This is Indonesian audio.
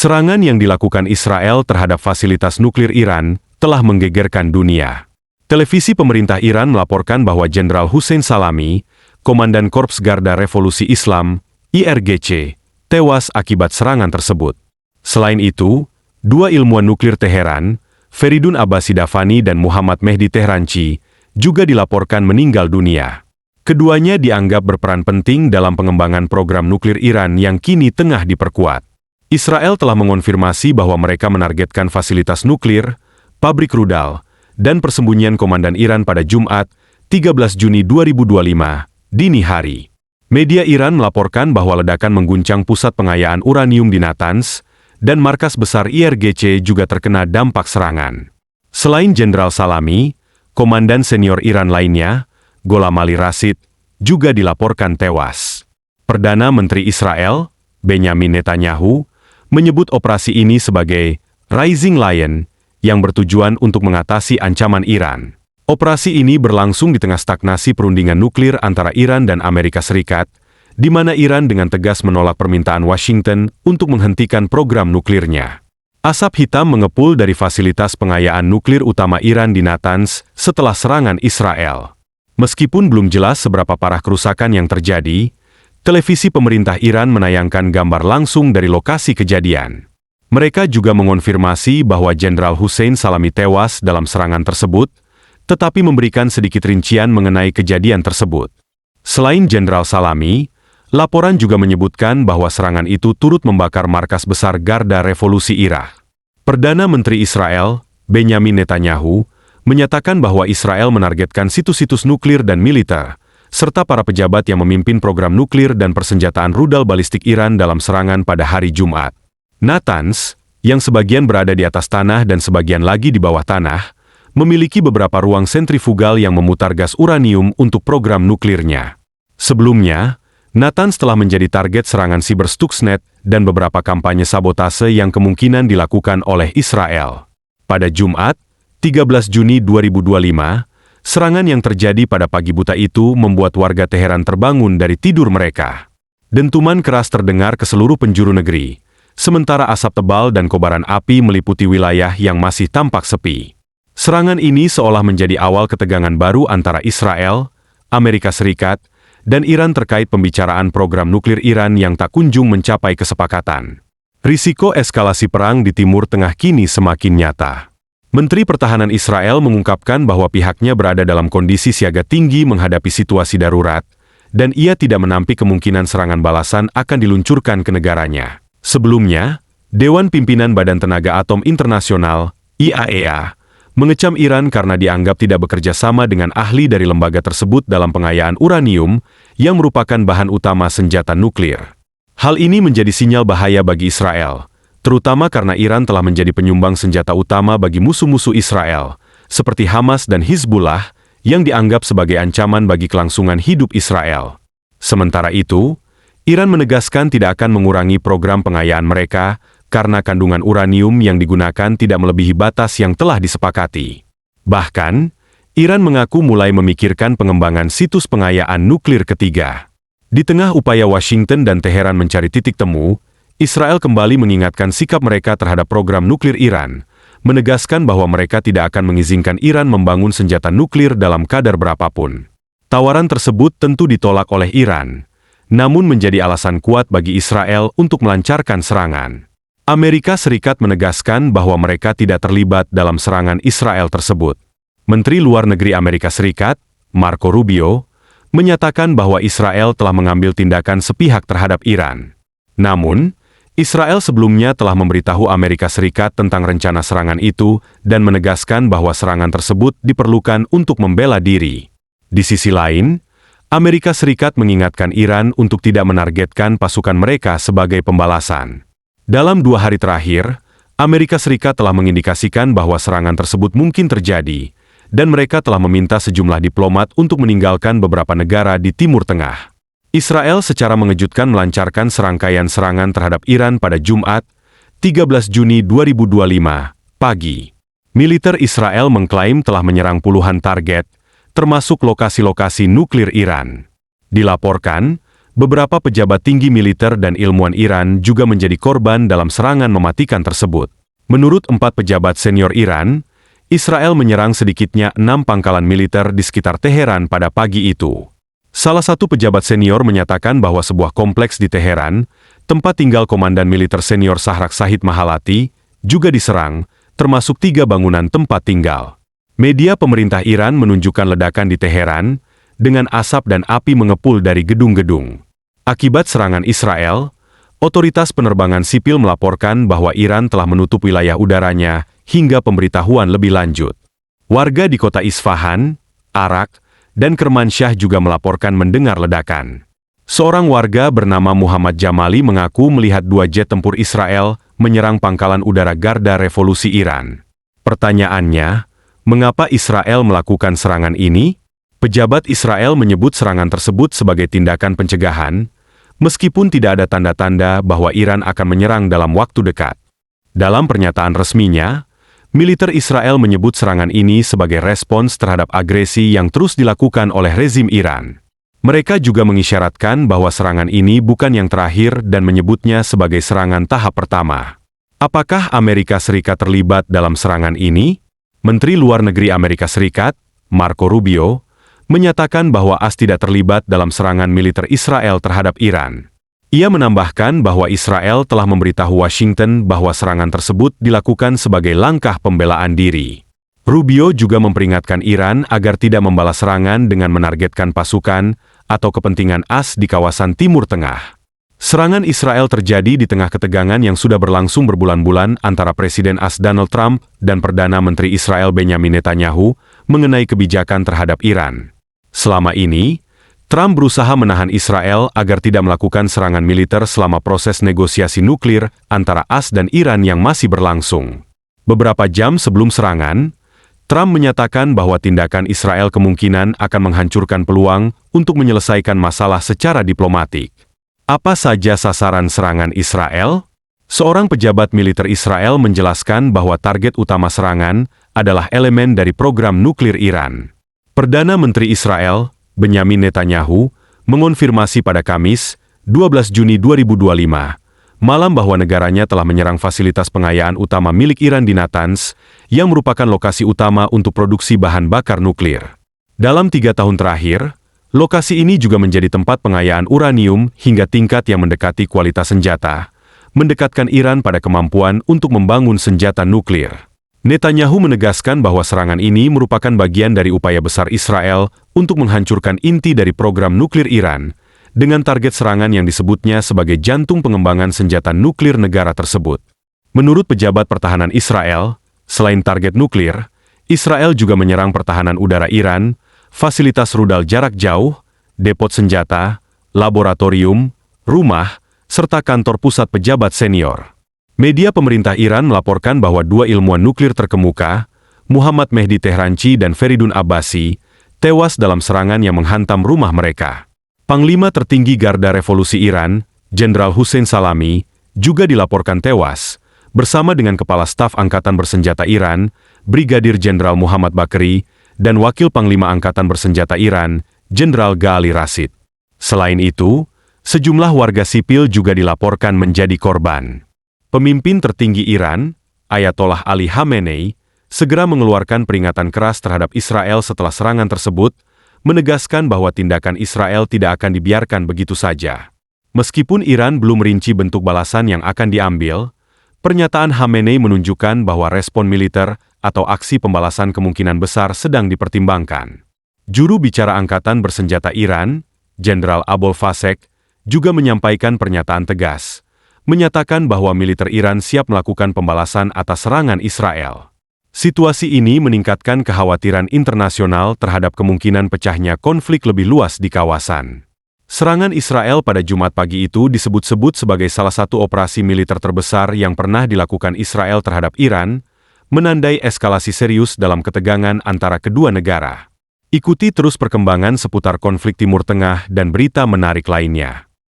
Serangan yang dilakukan Israel terhadap fasilitas nuklir Iran telah menggegerkan dunia. Televisi pemerintah Iran melaporkan bahwa Jenderal Hussein Salami, Komandan Korps Garda Revolusi Islam, IRGC, tewas akibat serangan tersebut. Selain itu, dua ilmuwan nuklir Teheran, Feridun Abbasi Davani dan Muhammad Mehdi Tehranci, juga dilaporkan meninggal dunia. Keduanya dianggap berperan penting dalam pengembangan program nuklir Iran yang kini tengah diperkuat. Israel telah mengonfirmasi bahwa mereka menargetkan fasilitas nuklir, pabrik rudal, dan persembunyian komandan Iran pada Jumat, 13 Juni 2025, dini hari. Media Iran melaporkan bahwa ledakan mengguncang pusat pengayaan uranium di Natanz, dan markas besar IRGC juga terkena dampak serangan. Selain Jenderal Salami, komandan senior Iran lainnya, Gholam Ali Rashid, juga dilaporkan tewas. Perdana Menteri Israel, Benyamin Netanyahu, menyebut operasi ini sebagai Rising Lion, yang bertujuan untuk mengatasi ancaman Iran. Operasi ini berlangsung di tengah stagnasi perundingan nuklir antara Iran dan Amerika Serikat, di mana Iran dengan tegas menolak permintaan Washington untuk menghentikan program nuklirnya. Asap hitam mengepul dari fasilitas pengayaan nuklir utama Iran di Natanz setelah serangan Israel. Meskipun belum jelas seberapa parah kerusakan yang terjadi, televisi pemerintah Iran menayangkan gambar langsung dari lokasi kejadian. Mereka juga mengonfirmasi bahwa Jenderal Hussein Salami tewas dalam serangan tersebut, tetapi memberikan sedikit rincian mengenai kejadian tersebut. Selain Jenderal Salami, laporan juga menyebutkan bahwa serangan itu turut membakar markas besar Garda Revolusi Irak. Perdana Menteri Israel, Benyamin Netanyahu, menyatakan bahwa Israel menargetkan situs-situs nuklir dan militer, serta para pejabat yang memimpin program nuklir dan persenjataan rudal balistik Iran dalam serangan pada hari Jumat. Natanz, yang sebagian berada di atas tanah dan sebagian lagi di bawah tanah, memiliki beberapa ruang sentrifugal yang memutar gas uranium untuk program nuklirnya. Sebelumnya, Natanz telah menjadi target serangan siber Stuxnet dan beberapa kampanye sabotase yang kemungkinan dilakukan oleh Israel. Pada Jumat, 13 Juni 2025, serangan yang terjadi pada pagi buta itu membuat warga Teheran terbangun dari tidur mereka. Dentuman keras terdengar ke seluruh penjuru negeri, sementara asap tebal dan kobaran api meliputi wilayah yang masih tampak sepi. Serangan ini seolah menjadi awal ketegangan baru antara Israel, Amerika Serikat, dan Iran terkait pembicaraan program nuklir Iran yang tak kunjung mencapai kesepakatan. Risiko eskalasi perang di Timur Tengah kini semakin nyata. Menteri Pertahanan Israel mengungkapkan bahwa pihaknya berada dalam kondisi siaga tinggi menghadapi situasi darurat, dan ia tidak menampik kemungkinan serangan balasan akan diluncurkan ke negaranya. Sebelumnya, Dewan Pimpinan Badan Tenaga Atom Internasional, IAEA, mengecam Iran karena dianggap tidak bekerja sama dengan ahli dari lembaga tersebut dalam pengayaan uranium, yang merupakan bahan utama senjata nuklir. Hal ini menjadi sinyal bahaya bagi Israel, terutama karena Iran telah menjadi penyumbang senjata utama bagi musuh-musuh Israel, seperti Hamas dan Hizbullah, yang dianggap sebagai ancaman bagi kelangsungan hidup Israel. Sementara itu, Iran menegaskan tidak akan mengurangi program pengayaan mereka, karena kandungan uranium yang digunakan tidak melebihi batas yang telah disepakati. Bahkan, Iran mengaku mulai memikirkan pengembangan situs pengayaan nuklir ketiga. Di tengah upaya Washington dan Teheran mencari titik temu, Israel kembali mengingatkan sikap mereka terhadap program nuklir Iran, menegaskan bahwa mereka tidak akan mengizinkan Iran membangun senjata nuklir dalam kadar berapapun. Tawaran tersebut tentu ditolak oleh Iran, namun menjadi alasan kuat bagi Israel untuk melancarkan serangan. Amerika Serikat menegaskan bahwa mereka tidak terlibat dalam serangan Israel tersebut. Menteri Luar Negeri Amerika Serikat, Marco Rubio, menyatakan bahwa Israel telah mengambil tindakan sepihak terhadap Iran. Namun, Israel sebelumnya telah memberitahu Amerika Serikat tentang rencana serangan itu dan menegaskan bahwa serangan tersebut diperlukan untuk membela diri. Di sisi lain, Amerika Serikat mengingatkan Iran untuk tidak menargetkan pasukan mereka sebagai pembalasan. Dalam 2 hari terakhir, Amerika Serikat telah mengindikasikan bahwa serangan tersebut mungkin terjadi, dan mereka telah meminta sejumlah diplomat untuk meninggalkan beberapa negara di Timur Tengah. Israel secara mengejutkan melancarkan serangkaian serangan terhadap Iran pada Jumat, 13 Juni 2025, pagi. Militer Israel mengklaim telah menyerang puluhan target, termasuk lokasi-lokasi nuklir Iran. Dilaporkan, Beberapa pejabat tinggi militer dan ilmuwan Iran juga menjadi korban dalam serangan mematikan tersebut. Menurut 4 pejabat senior Iran, Israel menyerang sedikitnya 6 pangkalan militer di sekitar Teheran pada pagi itu. Salah satu pejabat senior menyatakan bahwa sebuah kompleks di Teheran, tempat tinggal Komandan Militer Senior Shahrak Shahid Mahalati, juga diserang, termasuk 3 bangunan tempat tinggal. Media pemerintah Iran menunjukkan ledakan di Teheran, dengan asap dan api mengepul dari gedung-gedung. Akibat serangan Israel, otoritas penerbangan sipil melaporkan bahwa Iran telah menutup wilayah udaranya hingga pemberitahuan lebih lanjut. Warga di kota Isfahan, Arak, dan Kermansyah juga melaporkan mendengar ledakan. Seorang warga bernama Muhammad Jamali mengaku melihat 2 jet tempur Israel menyerang pangkalan udara Garda Revolusi Iran. Pertanyaannya, mengapa Israel melakukan serangan ini? Pejabat Israel menyebut serangan tersebut sebagai tindakan pencegahan, meskipun tidak ada tanda-tanda bahwa Iran akan menyerang dalam waktu dekat. Dalam pernyataan resminya, militer Israel menyebut serangan ini sebagai respons terhadap agresi yang terus dilakukan oleh rezim Iran. Mereka juga mengisyaratkan bahwa serangan ini bukan yang terakhir dan menyebutnya sebagai serangan tahap pertama. Apakah Amerika Serikat terlibat dalam serangan ini? Menteri Luar Negeri Amerika Serikat, Marco Rubio, menyatakan bahwa AS tidak terlibat dalam serangan militer Israel terhadap Iran. Ia menambahkan bahwa Israel telah memberitahu Washington bahwa serangan tersebut dilakukan sebagai langkah pembelaan diri. Rubio juga memperingatkan Iran agar tidak membalas serangan dengan menargetkan pasukan atau kepentingan AS di kawasan Timur Tengah. Serangan Israel terjadi di tengah ketegangan yang sudah berlangsung berbulan-bulan antara Presiden AS Donald Trump dan Perdana Menteri Israel Benjamin Netanyahu mengenai kebijakan terhadap Iran. Selama ini, Trump berusaha menahan Israel agar tidak melakukan serangan militer selama proses negosiasi nuklir antara AS dan Iran yang masih berlangsung. Beberapa jam sebelum serangan, Trump menyatakan bahwa tindakan Israel kemungkinan akan menghancurkan peluang untuk menyelesaikan masalah secara diplomatik. Apa saja sasaran serangan Israel? Seorang pejabat militer Israel menjelaskan bahwa target utama serangan adalah elemen dari program nuklir Iran. Perdana Menteri Israel, Benjamin Netanyahu, mengonfirmasi pada Kamis, 12 Juni 2025, malam bahwa negaranya telah menyerang fasilitas pengayaan utama milik Iran di Natanz, yang merupakan lokasi utama untuk produksi bahan bakar nuklir. Dalam 3 tahun terakhir, lokasi ini juga menjadi tempat pengayaan uranium hingga tingkat yang mendekati kualitas senjata, mendekatkan Iran pada kemampuan untuk membangun senjata nuklir. Netanyahu menegaskan bahwa serangan ini merupakan bagian dari upaya besar Israel untuk menghancurkan inti dari program nuklir Iran, dengan target serangan yang disebutnya sebagai jantung pengembangan senjata nuklir negara tersebut. Menurut pejabat pertahanan Israel, selain target nuklir, Israel juga menyerang pertahanan udara Iran, fasilitas rudal jarak jauh, depot senjata, laboratorium, rumah, serta kantor pusat pejabat senior. Media pemerintah Iran melaporkan bahwa 2 ilmuwan nuklir terkemuka, Muhammad Mehdi Tehranci dan Feridun Abbasi, tewas dalam serangan yang menghantam rumah mereka. Panglima tertinggi Garda Revolusi Iran, Jenderal Hussein Salami, juga dilaporkan tewas, bersama dengan Kepala Staf Angkatan Bersenjata Iran, Brigadir Jenderal Muhammad Bakri, dan Wakil Panglima Angkatan Bersenjata Iran, Jenderal Ghali Rashid. Selain itu, sejumlah warga sipil juga dilaporkan menjadi korban. Pemimpin tertinggi Iran, Ayatollah Ali Khamenei, segera mengeluarkan peringatan keras terhadap Israel setelah serangan tersebut, menegaskan bahwa tindakan Israel tidak akan dibiarkan begitu saja. Meskipun Iran belum merinci bentuk balasan yang akan diambil, pernyataan Khamenei menunjukkan bahwa respon militer atau aksi pembalasan kemungkinan besar sedang dipertimbangkan. Juru bicara Angkatan Bersenjata Iran, Jenderal Abol Fasek, juga menyampaikan pernyataan tegas, menyatakan bahwa militer Iran siap melakukan pembalasan atas serangan Israel. Situasi ini meningkatkan kekhawatiran internasional terhadap kemungkinan pecahnya konflik lebih luas di kawasan. Serangan Israel pada Jumat pagi itu disebut-sebut sebagai salah satu operasi militer terbesar yang pernah dilakukan Israel terhadap Iran, menandai eskalasi serius dalam ketegangan antara kedua negara. Ikuti terus perkembangan seputar konflik Timur Tengah dan berita menarik lainnya.